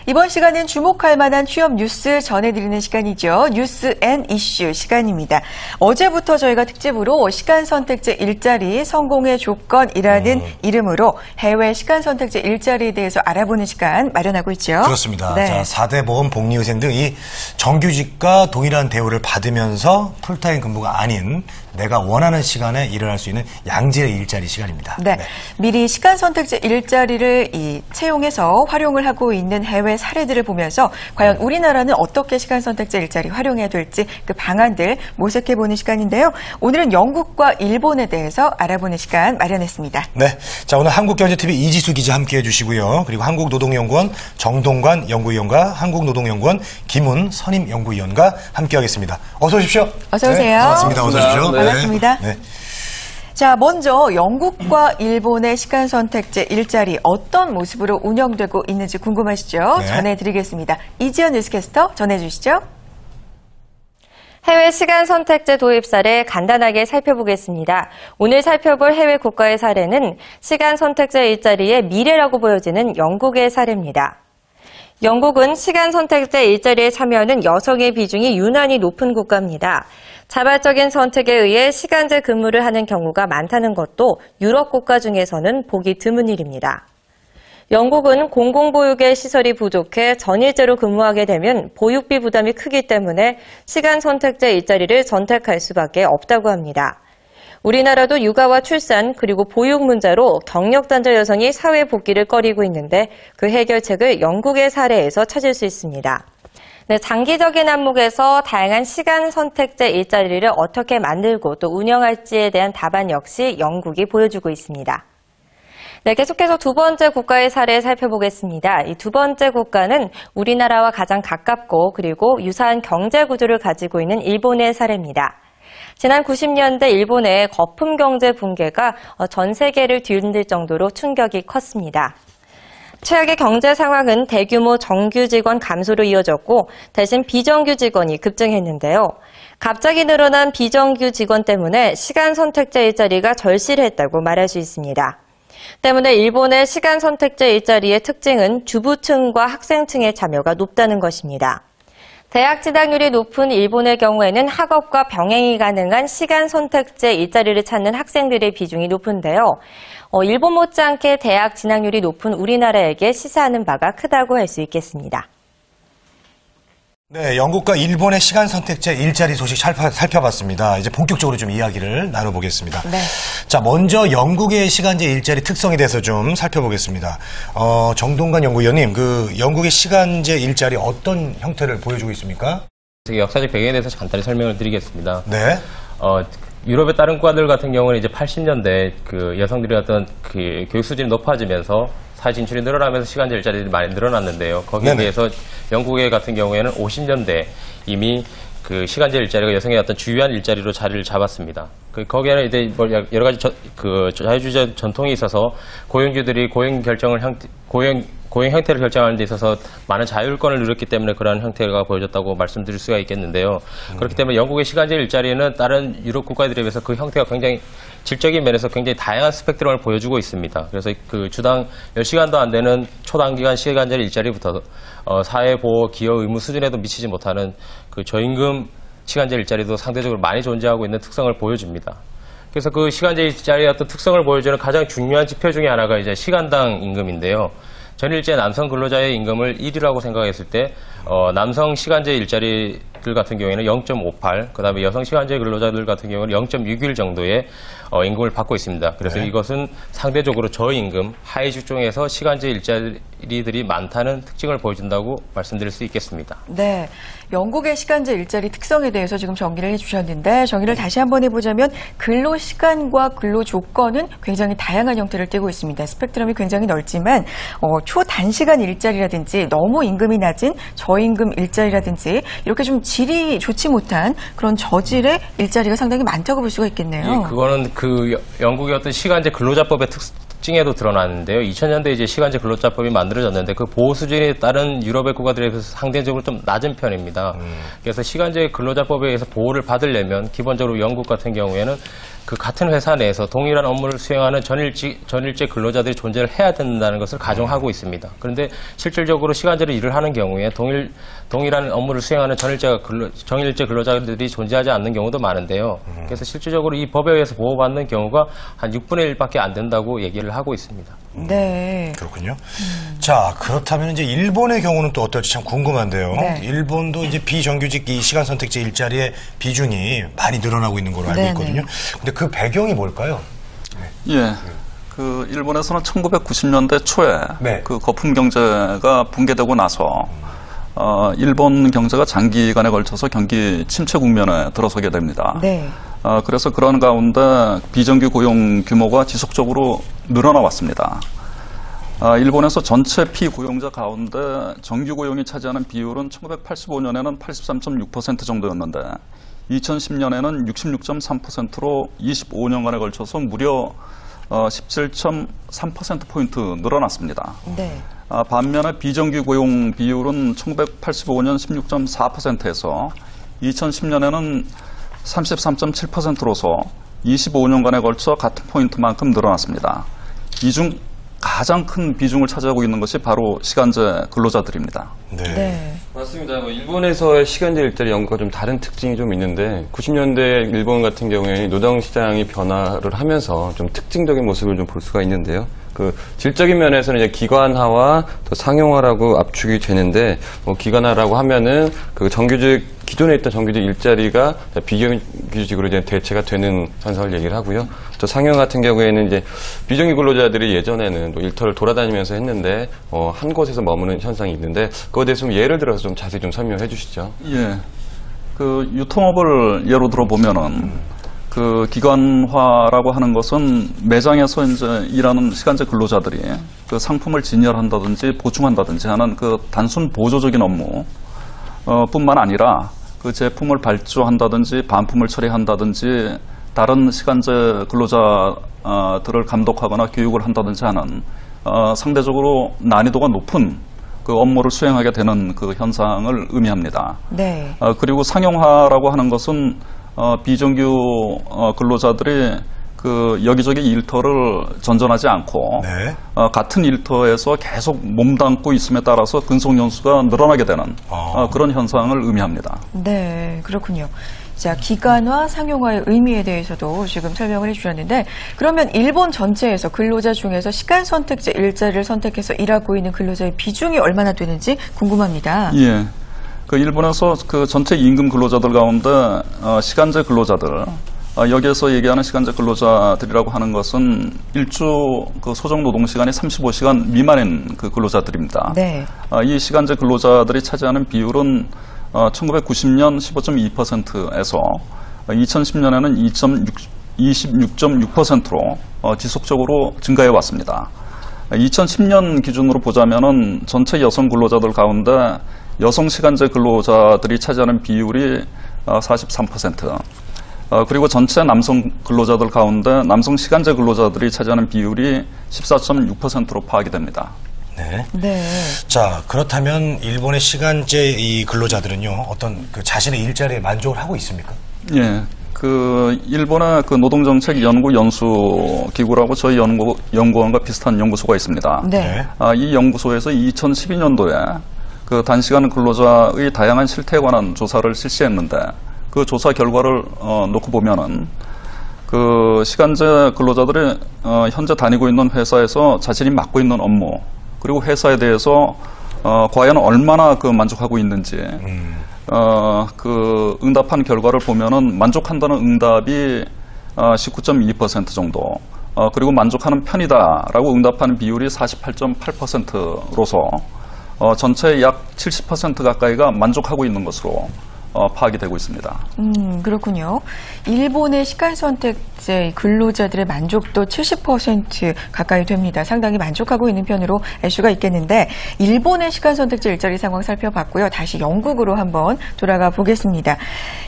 이번 시간은 주목할 만한 취업 뉴스 전해드리는 시간이죠. 뉴스 앤 이슈 시간입니다. 어제부터 저희가 특집으로 시간선택제 일자리 성공의 조건이라는 이름으로 해외 시간선택제 일자리에 대해서 알아보는 시간 마련하고 있죠. 그렇습니다. 네. 자, 4대 보험 복리후생 등 이 정규직과 동일한 대우를 받으면서 풀타임 근무가 아닌 내가 원하는 시간에 일을 할 수 있는 양질의 일자리 시간입니다. 네. 미리 시간선택제 일자리를 채용해서 활용을 하고 있는 해외 사례들을 보면서 과연 우리나라는 어떻게 시간선택제 일자리 활용해야 될지 그 방안들 모색해보는 시간인데요. 오늘은 영국과 일본에 대해서 알아보는 시간 마련했습니다. 네. 자, 오늘 한국경제TV 이지수 기자 함께해 주시고요. 그리고 한국노동연구원 정동관 연구위원과 한국노동연구원 김훈 선임연구위원과 함께하겠습니다. 어서 오십시오. 어서 오세요. 네, 반갑습니다. 어서 오십시오. 네. 반갑습니다. 네. 자, 먼저 영국과 일본의 시간선택제 일자리 어떤 모습으로 운영되고 있는지 궁금하시죠? 네. 전해드리겠습니다. 이지연 뉴스캐스터 전해주시죠. 해외 시간선택제 도입 사례 간단하게 살펴보겠습니다. 오늘 살펴볼 해외 국가의 사례는 시간선택제 일자리의 미래라고 보여지는 영국의 사례입니다. 영국은 시간선택제 일자리에 참여하는 여성의 비중이 유난히 높은 국가입니다. 자발적인 선택에 의해 시간제 근무를 하는 경우가 많다는 것도 유럽 국가 중에서는 보기 드문 일입니다. 영국은 공공보육의 시설이 부족해 전일제로 근무하게 되면 보육비 부담이 크기 때문에 시간선택제 일자리를 선택할 수밖에 없다고 합니다. 우리나라도 육아와 출산 그리고 보육 문제로 경력단절 여성이 사회 복귀를 꺼리고 있는데 그 해결책을 영국의 사례에서 찾을 수 있습니다. 네, 장기적인 안목에서 다양한 시간 선택제 일자리를 어떻게 만들고 또 운영할지에 대한 답안 역시 영국이 보여주고 있습니다. 네, 계속해서 두 번째 국가의 사례 살펴보겠습니다. 이 두 번째 국가는 우리나라와 가장 가깝고 그리고 유사한 경제 구조를 가지고 있는 일본의 사례입니다. 지난 90년대 일본의 거품 경제 붕괴가 전 세계를 뒤흔들 정도로 충격이 컸습니다. 최악의 경제 상황은 대규모 정규 직원 감소로 이어졌고 대신 비정규 직원이 급증했는데요. 갑자기 늘어난 비정규 직원 때문에 시간 선택제 일자리가 절실했다고 말할 수 있습니다. 때문에 일본의 시간 선택제 일자리의 특징은 주부층과 학생층의 참여가 높다는 것입니다. 대학 진학률이 높은 일본의 경우에는 학업과 병행이 가능한 시간 선택제 일자리를 찾는 학생들의 비중이 높은데요. 일본 못지않게 대학 진학률이 높은 우리나라에게 시사하는 바가 크다고 할 수 있겠습니다. 네, 영국과 일본의 시간 선택제 일자리 소식 살펴봤습니다. 이제 본격적으로 좀 이야기를 나눠보겠습니다. 네. 자, 먼저 영국의 시간제 일자리 특성에 대해서 좀 살펴보겠습니다. 정동관 연구위원님, 영국의 시간제 일자리 어떤 형태를 보여주고 있습니까? 역사적 배경에 대해서 간단히 설명을 드리겠습니다. 네. 유럽의 다른 국가들 같은 경우는 이제 80년대 여성들의 어떤 교육 수준이 높아지면서 사회 진출이 늘어나면서 시간제 일자리들이 많이 늘어났는데요. 거기에 네네. 비해서 영국의 같은 경우에는 50년대 이미 시간제 일자리가 여성의 어떤 주요한 일자리로 자리를 잡았습니다. 거기에는 이제 여러 가지 자유주의 전통이 있어서 고용주들이 고용 형태를 결정하는 데 있어서 많은 자율권을 누렸기 때문에 그러한 형태가 보여졌다고 말씀드릴 수가 있겠는데요. 그렇기 때문에 영국의 시간제 일자리는 다른 유럽 국가들에 비해서 그 형태가 굉장히 질적인 면에서 굉장히 다양한 스펙트럼을 보여주고 있습니다. 그래서 주당 10시간도 안 되는 초단기간 시간제 일자리부터 사회보호, 기여 의무 수준에도 미치지 못하는 저임금 시간제 일자리도 상대적으로 많이 존재하고 있는 특성을 보여줍니다. 그래서 시간제 일자리의 어떤 특성을 보여주는 가장 중요한 지표 중에 하나가 이제 시간당 임금인데요. 전일제 남성 근로자의 임금을 1위라고 생각했을 때 남성 시간제 일자리들 같은 경우에는 0.58, 그다음에 여성 시간제 근로자들 같은 경우는 0.6일 정도의 임금을 받고 있습니다. 그래서 네. 이것은 상대적으로 저임금, 하위 직종에서 시간제 일자리들이 많다는 특징을 보여준다고 말씀드릴 수 있겠습니다. 네, 영국의 시간제 일자리 특성에 대해서 지금 정리를 해주셨는데 정리를 다시 한번 해보자면 근로시간과 근로조건은 굉장히 다양한 형태를 띠고 있습니다. 스펙트럼이 굉장히 넓지만 초단시간 일자리라든지 너무 임금이 낮은 저임금 일자리라든지 이렇게 좀 질이 좋지 못한 그런 저질의 일자리가 상당히 많다고 볼 수가 있겠네요. 예, 그거는 영국의 어떤 시간제 근로자법의 특징에도 드러나는데요. 2000년대 이제 시간제 근로자법이 만들어졌는데 그 보호 수준이 다른 유럽의 국가들에 비해서 상대적으로 좀 낮은 편입니다. 그래서 시간제 근로자법에 의해서 보호를 받으려면 기본적으로 영국 같은 경우에는 그 같은 회사 내에서 동일한 업무를 수행하는 전일제 근로자들이 존재를 해야 된다는 것을 가정하고 있습니다. 그런데 실질적으로 시간제로 일을 하는 경우에 동일한 업무를 수행하는 정일제 근로자들이 존재하지 않는 경우도 많은데요. 그래서 실질적으로 이 법에 의해서 보호받는 경우가 한 6분의 1밖에 안 된다고 얘기를 하고 있습니다. 네. 그렇군요. 자, 그렇다면 이제 일본의 경우는 또 어떨지 참 궁금한데요. 네. 일본도 이제 비정규직 이 시간 선택제 일자리의 비중이 많이 늘어나고 있는 걸로 알고 네네. 있거든요. 근데 그 배경이 뭘까요? 예. 그 일본에서는 1990년대 초에 네. 그 거품 경제가 붕괴되고 나서 일본 경제가 장기간에 걸쳐서 경기 침체 국면에 들어서게 됩니다. 네. 그래서 그런 가운데 비정규 고용 규모가 지속적으로 늘어나 왔습니다. 일본에서 전체 피고용자 가운데 정규 고용이 차지하는 비율은 1985년에는 83.6% 정도였는데 2010년에는 66.3%로 25년간에 걸쳐서 무려 17.3%포인트 늘어났습니다. 네. 반면에 비정규 고용 비율은 1985년 16.4%에서 2010년에는 33.7%로서 25년간에 걸쳐 같은 포인트만큼 늘어났습니다. 이 중 가장 큰 비중을 차지하고 있는 것이 바로 시간제 근로자들입니다. 네. 네. 맞습니다. 일본에서의 시간제 일자리 연구가 좀 다른 특징이 좀 있는데 90년대 일본 같은 경우에 노동시장이 변화를 하면서 좀 특징적인 모습을 좀 볼 수가 있는데요. 그 질적인 면에서는 이제 기관화와 또 상용화라고 압축이 되는데 기관화라고 하면은 그 정규직 기존에 있던 정규직 일자리가 비정규직으로 이제 대체가 되는 현상을 얘기를 하고요. 또 상용 같은 경우에는 이제 비정규 근로자들이 예전에는 또 일터를 돌아다니면서 했는데 한 곳에서 머무는 현상이 있는데 그거에 대해서 좀 예를 들어서 좀 자세히 좀 설명해 주시죠. 예. 그 유통업을 예로 들어 보면은 그 기관화라고 하는 것은 매장에서 이제 일하는 시간제 근로자들이 그 상품을 진열한다든지 보충한다든지 하는 그 단순 보조적인 업무 뿐만 아니라 그 제품을 발주한다든지 반품을 처리한다든지 다른 시간제 근로자들을 감독하거나 교육을 한다든지 하는 상대적으로 난이도가 높은 그 업무를 수행하게 되는 그 현상을 의미합니다. 네. 그리고 상용화라고 하는 것은 비정규 근로자들이 그 여기저기 일터를 전전하지 않고 네. 같은 일터에서 계속 몸담고 있음에 따라서 근속 연수가 늘어나게 되는 그런 현상을 의미합니다. 네, 그렇군요. 자, 기관화, 상용화의 의미에 대해서도 지금 설명을 해주셨는데, 그러면 일본 전체에서 근로자 중에서 시간 선택제 일자리를 선택해서 일하고 있는 근로자의 비중이 얼마나 되는지 궁금합니다. 예. 그 일본에서 그 전체 임금 근로자들 가운데 시간제 근로자들 여기에서 얘기하는 시간제 근로자들이라고 하는 것은 일주 그 소정 노동 시간이 35시간 미만인 그 근로자들입니다. 네. 이 시간제 근로자들이 차지하는 비율은 1990년 15.2%에서 2010년에는 26.6%로 지속적으로 증가해 왔습니다. 2010년 기준으로 보자면은 전체 여성 근로자들 가운데 여성 시간제 근로자들이 차지하는 비율이 43%, 그리고 전체 남성 근로자들 가운데 남성 시간제 근로자들이 차지하는 비율이 14.6%로 파악이 됩니다. 네. 네. 자, 그렇다면 일본의 시간제 이 근로자들은요, 어떤 그 자신의 일자리에 만족을 하고 있습니까? 예. 그 일본의 그 노동정책 연구 연수 기구라고 저희 연구원과 비슷한 연구소가 있습니다. 네. 이 연구소에서 2012년도에 그 단시간 근로자의 다양한 실태에 관한 조사를 실시했는데 그 조사 결과를 놓고 보면은 그 시간제 근로자들이 현재 다니고 있는 회사에서 자신이 맡고 있는 업무 그리고 회사에 대해서 과연 얼마나 그 만족하고 있는지 그 응답한 결과를 보면은 만족한다는 응답이 19.2% 정도 그리고 만족하는 편이다라고 응답하는 비율이 48.8%로서 전체의 약 70% 가까이가 만족하고 있는 것으로 파악이 되고 있습니다. 그렇군요. 일본의 시간 선택제 근로자들의 만족도 70% 가까이 됩니다. 상당히 만족하고 있는 편으로 알 수가 있겠는데 일본의 시간 선택제 일자리 상황 살펴봤고요. 다시 영국으로 한번 돌아가 보겠습니다.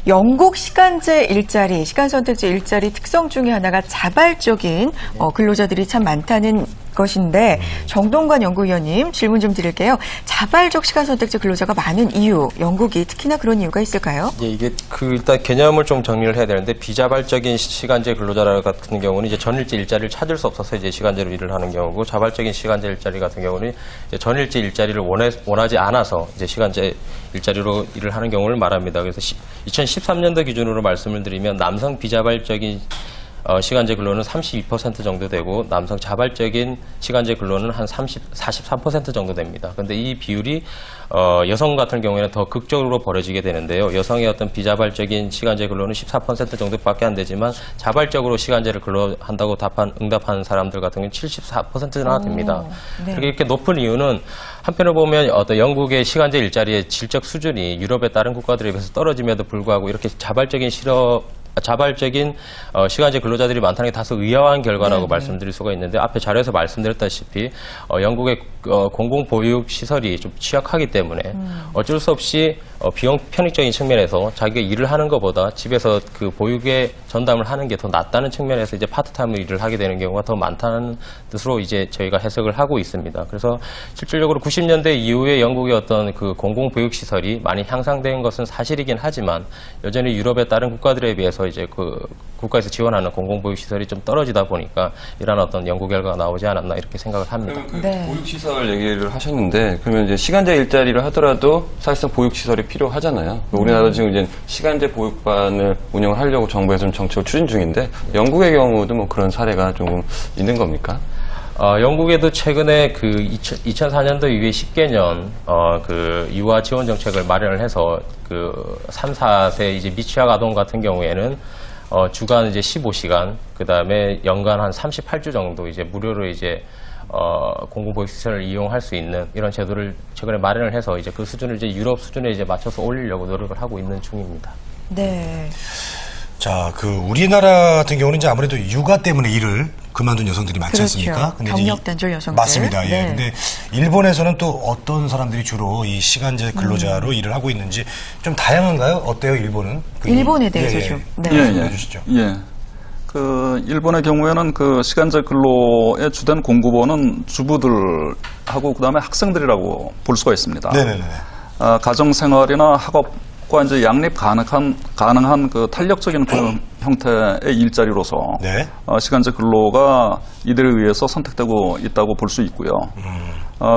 영국 시간제 일자리, 시간 선택제 일자리 특성 중에 하나가 자발적인 근로자들이 참 많다는 것인데 정동관 연구위원님 질문 좀 드릴게요. 자발적 시간 선택제 근로자가 많은 이유, 영국이 특히나 그런 이유가 있을까요? 예, 이게 일단 개념을 좀 정리를 해야 되는데 비자발적인 시간제 근로자 같은 경우는 이제 전일제 일자리를 찾을 수 없어서 이제 시간제로 일을 하는 경우고 자발적인 시간제 일자리 같은 경우는 이제 전일제 일자리를 원하지 않아서 이제 시간제 일자리로 일을 하는 경우를 말합니다. 그래서 2013년도 기준으로 말씀을 드리면 남성 비자발적인 시간제 근로는 32% 정도 되고 남성 자발적인 시간제 근로는 한 43% 정도 됩니다. 그런데 이 비율이 여성 같은 경우에는 더 극적으로 벌어지게 되는데요. 여성의 어떤 비자발적인 시간제 근로는 14% 정도밖에 안 되지만 자발적으로 시간제를 근로한다고 응답한 사람들 같은 경우는 74%나 됩니다. 네. 이렇게 높은 이유는 한편으로 보면 어떤 영국의 시간제 일자리의 질적 수준이 유럽의 다른 국가들에 비해서 떨어짐에도 불구하고 이렇게 자발적인 시간제 근로자들이 많다는 게 다소 의아한 결과라고 말씀드릴 수가 있는데 앞에 자료에서 말씀드렸다시피 영국의 공공보육 시설이 좀 취약하기 때문에 어쩔 수 없이 비용 편익적인 측면에서 자기가 일을 하는 것보다 집에서 그 보육에 전담을 하는 게 더 낫다는 측면에서 이제 파트타임으로 일을 하게 되는 경우가 더 많다는 뜻으로 이제 저희가 해석을 하고 있습니다. 그래서 실질적으로 90년대 이후에 영국의 어떤 그 공공보육 시설이 많이 향상된 것은 사실이긴 하지만 여전히 유럽의 다른 국가들에 비해서 이제 그 국가에서 지원하는 공공보육 시설이 좀 떨어지다 보니까 이런 어떤 연구 결과가 나오지 않았나 이렇게 생각을 합니다. 네. 보육시설 얘기를 하셨는데 그러면 이제 시간제 일자리를 하더라도 사실상 보육시설이 필요하잖아요. 우리나라도 지금 이제 시간제 보육반을 운영을 하려고 정부에서 좀 정책을 추진 중인데 영국의 경우도 뭐 그런 사례가 조금 있는 겁니까? 영국에도 최근에 그 2004년도 이후에 10개년 그 유아 지원 정책을 마련을 해서 그 3, 4세 이제 미취학 아동 같은 경우에는 주간 이제 15시간, 그 다음에 연간 한 38주 정도 이제 무료로 이제 공공보육시설을 이용할 수 있는 이런 제도를 최근에 마련을 해서 이제 그 수준을 이제 유럽 수준에 이제 맞춰서 올리려고 노력을 하고 있는 중입니다. 네. 자, 우리나라 같은 경우는 이제 아무래도 육아 때문에 일을 그만둔 여성들이 많지 그렇죠. 않습니까? 근데 이제 경력 단절 여성들. 맞습니다. 예. 네. 근데 일본에서는 또 어떤 사람들이 주로 이 시간제 근로자로 일을 하고 있는지 좀 다양한가요? 어때요, 일본은? 일본에 대해서 좀. 네. 말씀해 주시죠. 예. 그 일본의 경우에는 그 시간제 근로의 주된 공급원은 주부들하고 그다음에 학생들이라고 볼 수가 있습니다. 네네네. 가정 생활이나 학업과 이제 양립 가능한 그 탄력적인 그 형태의 일자리로서 네. 시간제 근로가 이들에 의해서 선택되고 있다고 볼 수 있고요.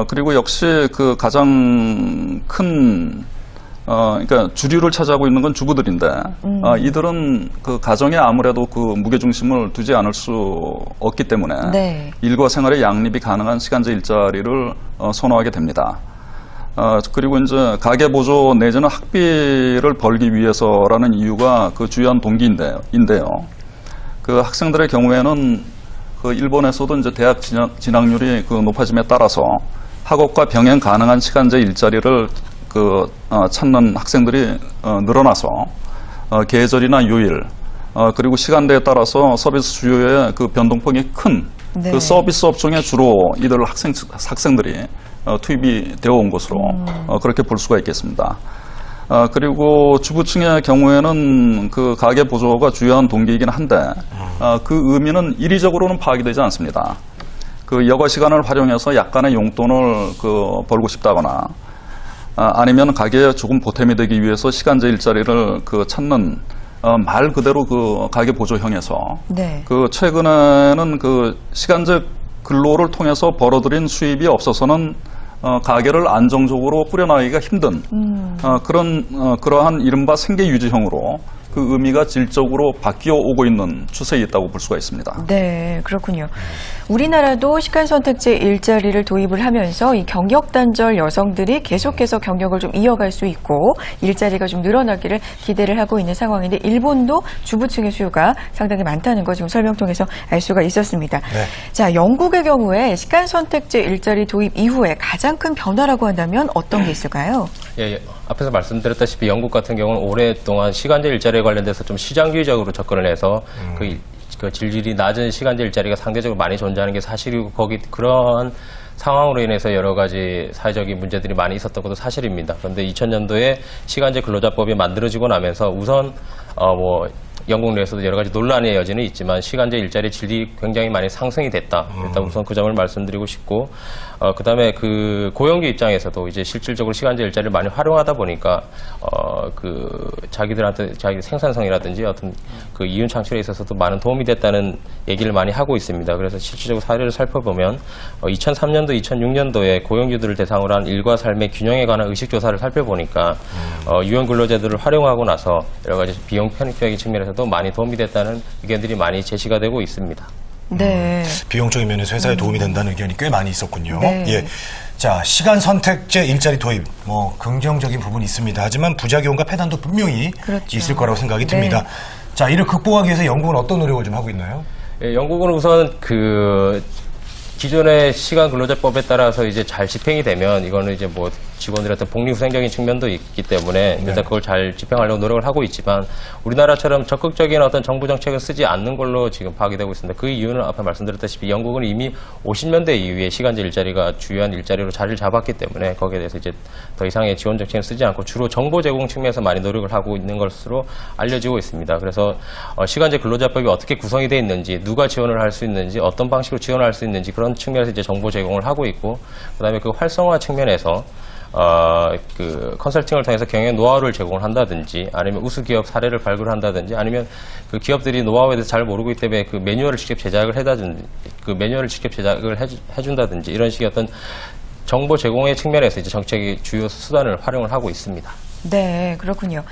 그리고 역시 그 가장 큰 그러니까 주류를 차지하고 있는 건 주부들인데 이들은 그 가정에 아무래도 그 무게중심을 두지 않을 수 없기 때문에 네. 일과 생활의 양립이 가능한 시간제 일자리를 선호하게 됩니다. 그리고 이제 가계보조 내지는 학비를 벌기 위해서라는 이유가 그 주요한 동기인데요. 그 학생들의 경우에는 그 일본에서도 이제 대학 진학률이 그 높아짐에 따라서 학업과 병행 가능한 시간제 일자리를 찾는 학생들이 늘어나서 계절이나 요일 그리고 시간대에 따라서 서비스 수요의 그 변동폭이 큰 네. 그 서비스 업종에 주로 이들 학생들이 투입이 되어 온 것으로 그렇게 볼 수가 있겠습니다. 그리고 주부층의 경우에는 그 가계 보조가 주요한 동기이긴 한데 그 의미는 일의적으로는 파악이 되지 않습니다. 그 여가 시간을 활용해서 약간의 용돈을 벌고 싶다거나 아니면 가게에 조금 보탬이 되기 위해서 시간제 일자리를 찾는 말 그대로 그 가계 보조형에서 네. 최근에는 그 시간제 근로를 통해서 벌어들인 수입이 없어서는 가게를 안정적으로 꾸려나가기가 힘든 그러한 이른바 생계 유지형으로 그 의미가 질적으로 바뀌어 오고 있는 추세에 있다고 볼 수가 있습니다. 네, 그렇군요. 우리나라도 시간 선택제 일자리를 도입을 하면서 이 경력 단절 여성들이 계속해서 경력을 좀 이어갈 수 있고 일자리가 좀 늘어나기를 기대를 하고 있는 상황인데 일본도 주부층의 수요가 상당히 많다는 거 지금 설명 통해서 알 수가 있었습니다. 네. 자, 영국의 경우에 시간 선택제 일자리 도입 이후에 가장 큰 변화라고 한다면 어떤 게 있을까요? 예, 앞에서 말씀드렸다시피 영국 같은 경우는 오랫동안 시간제 일자리에 관련돼서 좀 시장주의적으로 접근을 해서 그 질질이 낮은 시간제 일자리가 상대적으로 많이 존재하는 게 사실이고 거기 그러한 상황으로 인해서 여러 가지 사회적인 문제들이 많이 있었던 것도 사실입니다. 그런데 2000년도에 시간제 근로자법이 만들어지고 나면서 우선 영국 내에서도 여러 가지 논란의 여지는 있지만 시간제 일자리 질이 굉장히 많이 상승이 됐다. 일단 우선 그 점을 말씀드리고 싶고 그다음에 그 고용주 입장에서도 이제 실질적으로 시간제 일자리를 많이 활용하다 보니까 자기들한테 자기 생산성이라든지 어떤 그 이윤 창출에 있어서도 많은 도움이 됐다는 얘기를 많이 하고 있습니다. 그래서 실질적으로 사례를 살펴보면 2003년도, 2006년도에 고용주들을 대상으로 한 일과 삶의 균형에 관한 의식조사를 살펴보니까 유연 근로제도를 활용하고 나서 여러 가지 비용 편익적인 측면에서도 많이 도움이 됐다는 의견들이 많이 제시가 되고 있습니다. 네. 비용적인 면에서 회사에 도움이 된다는 의견이 꽤 많이 있었군요. 네. 예. 자, 시간 선택제 일자리 도입, 긍정적인 부분이 있습니다. 하지만 부작용과 폐단도 분명히 그렇죠. 있을 거라고 생각이 듭니다. 네. 자, 이를 극복하기 위해서 영국은 어떤 노력을 좀 하고 있나요? 예, 영국은 우선 기존의 시간 근로자법에 따라서 이제 잘 집행이 되면 이거는 이제 직원들의 어떤 복리후생적인 측면도 있기 때문에 일단 그걸 잘 집행하려고 노력을 하고 있지만 우리나라처럼 적극적인 어떤 정부 정책을 쓰지 않는 걸로 지금 파악이 되고 있습니다. 그 이유는 앞에 말씀드렸다시피 영국은 이미 50년대 이후에 시간제 일자리가 주요한 일자리로 자리를 잡았기 때문에 거기에 대해서 이제 더 이상의 지원 정책을 쓰지 않고 주로 정보 제공 측면에서 많이 노력을 하고 있는 것으로 알려지고 있습니다. 그래서 시간제 근로자법이 어떻게 구성이 되어 있는지, 누가 지원을 할 수 있는지, 어떤 방식으로 지원을 할 수 있는지 그런 측면에서 이제 정보 제공을 하고 있고, 그다음에 그 활성화 측면에서 컨설팅을 통해서 경영 노하우를 제공을 한다든지, 아니면 우수 기업 사례를 발굴한다든지, 아니면 그 기업들이 노하우에 대해서 잘 모르고 있기 때문에 그 매뉴얼을 직접 제작을 해준다든지, 이런 식의 어떤 정보 제공의 측면에서 이제 정책의 주요 수단을 활용을 하고 있습니다. 네, 그렇군요.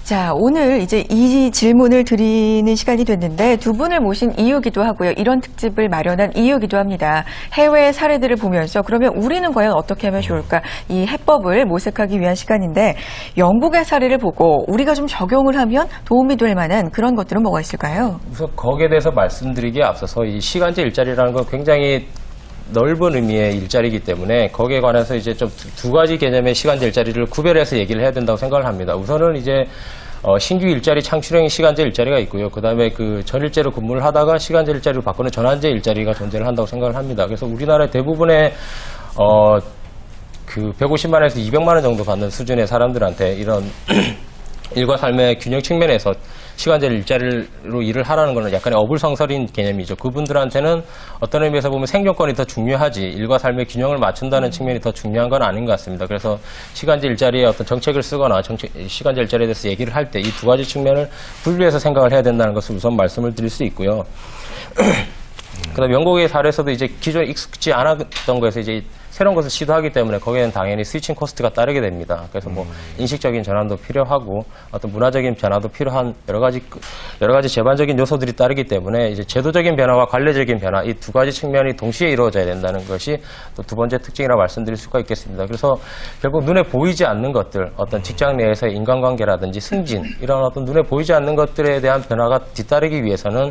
자, 오늘 이제 이 질문을 드리는 시간이 됐는데 두 분을 모신 이유기도 하고요. 이런 특집을 마련한 이유기도 합니다. 해외 사례들을 보면서 그러면 우리는 과연 어떻게 하면 좋을까? 이 해법을 모색하기 위한 시간인데 영국의 사례를 보고 우리가 좀 적용을 하면 도움이 될 만한 그런 것들은 뭐가 있을까요? 우선 거기에 대해서 말씀드리기에 앞서서 이 시간제 일자리라는 건 굉장히 넓은 의미의 일자리이기 때문에 거기에 관해서 이제 좀 두 가지 개념의 시간제 일자리를 구별해서 얘기를 해야 된다고 생각을 합니다. 우선은 이제 신규 일자리 창출형 시간제 일자리가 있고요. 그 다음에 그 전일제로 근무를 하다가 시간제 일자리로 바꾸는 전환제 일자리가 존재를 한다고 생각을 합니다. 그래서 우리나라의 대부분의 150만 원에서 200만 원 정도 받는 수준의 사람들한테 이런 일과 삶의 균형 측면에서 시간제 일자리로 일을 하라는 것은 약간의 어불성설인 개념이죠. 그분들한테는 어떤 의미에서 보면 생존권이 더 중요하지 일과 삶의 균형을 맞춘다는 측면이 더 중요한 건 아닌 것 같습니다. 그래서 시간제 일자리에 어떤 정책을 쓰거나 시간제 일자리에 대해서 얘기를 할 때 이 두 가지 측면을 분류해서 생각을 해야 된다는 것을 우선 말씀을 드릴 수 있고요. 그다음 영국의 사례에서도 이제 기존에 익숙지 않았던 것에서 이제 새로운 것을 시도하기 때문에 거기에는 당연히 스위칭 코스트가 따르게 됩니다. 그래서 인식적인 전환도 필요하고 어떤 문화적인 변화도 필요한 여러 가지 제반적인 요소들이 따르기 때문에 이제 제도적인 변화와 관례적인 변화 이 두 가지 측면이 동시에 이루어져야 된다는 것이 또 두 번째 특징이라 말씀드릴 수가 있겠습니다. 그래서 결국 눈에 보이지 않는 것들, 어떤 직장 내에서의 인간관계라든지 승진 이런 어떤 눈에 보이지 않는 것들에 대한 변화가 뒤따르기 위해서는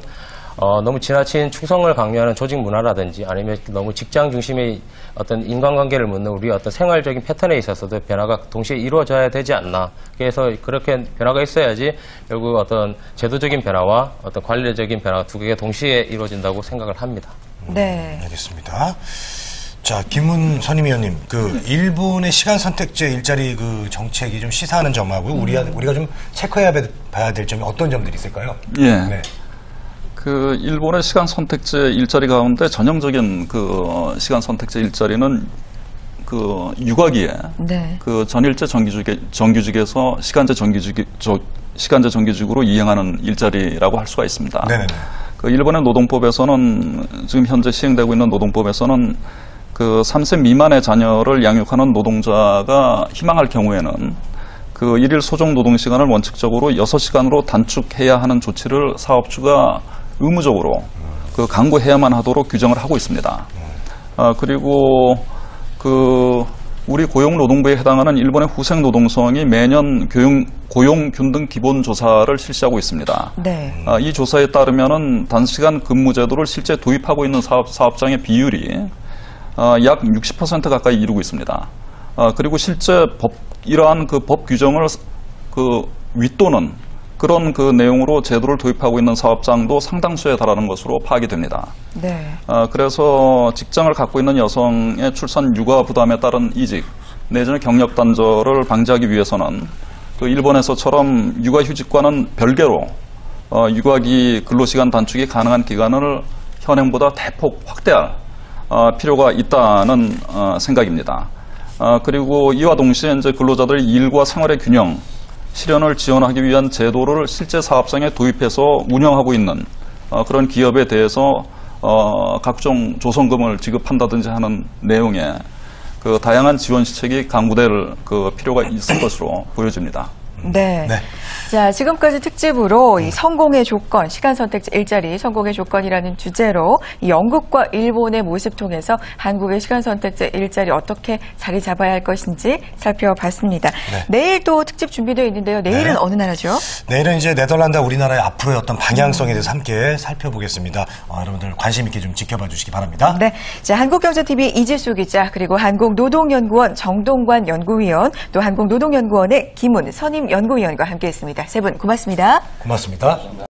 너무 지나친 충성을 강요하는 조직 문화라든지 아니면 너무 직장 중심의 어떤 인간관계를 묻는 우리 어떤 생활적인 패턴에 있어서도 변화가 동시에 이루어져야 되지 않나. 그래서 그렇게 변화가 있어야지 결국 어떤 제도적인 변화와 어떤 관례적인 변화 두 개가 동시에 이루어진다고 생각을 합니다. 네. 알겠습니다. 자, 김문 선임위원님, 일본의 시간 선택제 일자리 정책이 좀 시사하는 점하고 우리가 좀 체크해야 봐야 될 점이 어떤 점들이 있을까요? 예. 네. 일본의 시간 선택제 일자리 가운데 전형적인 시간 선택제 일자리는 육아기에 네. 전일제 정규직에서 시간제 정규직으로 이행하는 일자리라고 할 수가 있습니다. 네네. 일본의 노동법에서는 지금 현재 시행되고 있는 노동법에서는 3세 미만의 자녀를 양육하는 노동자가 희망할 경우에는 그 일일 소정 노동 시간을 원칙적으로 6시간으로 단축해야 하는 조치를 사업주가 의무적으로 그 강구해야만 하도록 규정을 하고 있습니다. 그리고 우리 고용노동부에 해당하는 일본의 후생노동성이 매년 고용균등 기본조사를 실시하고 있습니다. 네. 이 조사에 따르면은 단시간 근무제도를 실제 도입하고 있는 사업장의 비율이 약 60% 가까이 이루고 있습니다. 그리고 실제 이러한 그 법 규정을 윗도는 그런 그 내용으로 제도를 도입하고 있는 사업장도 상당수에 달하는 것으로 파악이 됩니다. 네. 그래서 직장을 갖고 있는 여성의 출산 육아 부담에 따른 이직 내지는 경력 단절을 방지하기 위해서는 그 일본에서처럼 육아휴직과는 별개로 육아기 근로시간 단축이 가능한 기간을 현행보다 대폭 확대할 필요가 있다는 생각입니다. 그리고 이와 동시에 이제 근로자들의 일과 생활의 균형 실현을 지원하기 위한 제도를 실제 사업장에 도입해서 운영하고 있는 그런 기업에 대해서 각종 조성금을 지급한다든지 하는 내용의 그 다양한 지원 시책이 강구될 그 필요가 있을 것으로 보여집니다. 네. 네. 자, 지금까지 특집으로 이 성공의 조건, 시간 선택제 일자리, 성공의 조건이라는 주제로 이 영국과 일본의 모습 통해서 한국의 시간 선택제 일자리 어떻게 자리 잡아야 할 것인지 살펴봤습니다. 네. 내일 또 특집 준비되어 있는데요. 내일은 네. 어느 나라죠? 내일은 이제 네덜란드와 우리나라의 앞으로의 어떤 방향성에 대해서 함께 살펴보겠습니다. 여러분들 관심 있게 좀 지켜봐 주시기 바랍니다. 네. 자, 한국경제TV 이지수 기자, 그리고 한국노동연구원 정동관 연구위원, 또 한국노동연구원의 김훈 선임 연구위원과 함께했습니다. 세 분 고맙습니다. 고맙습니다.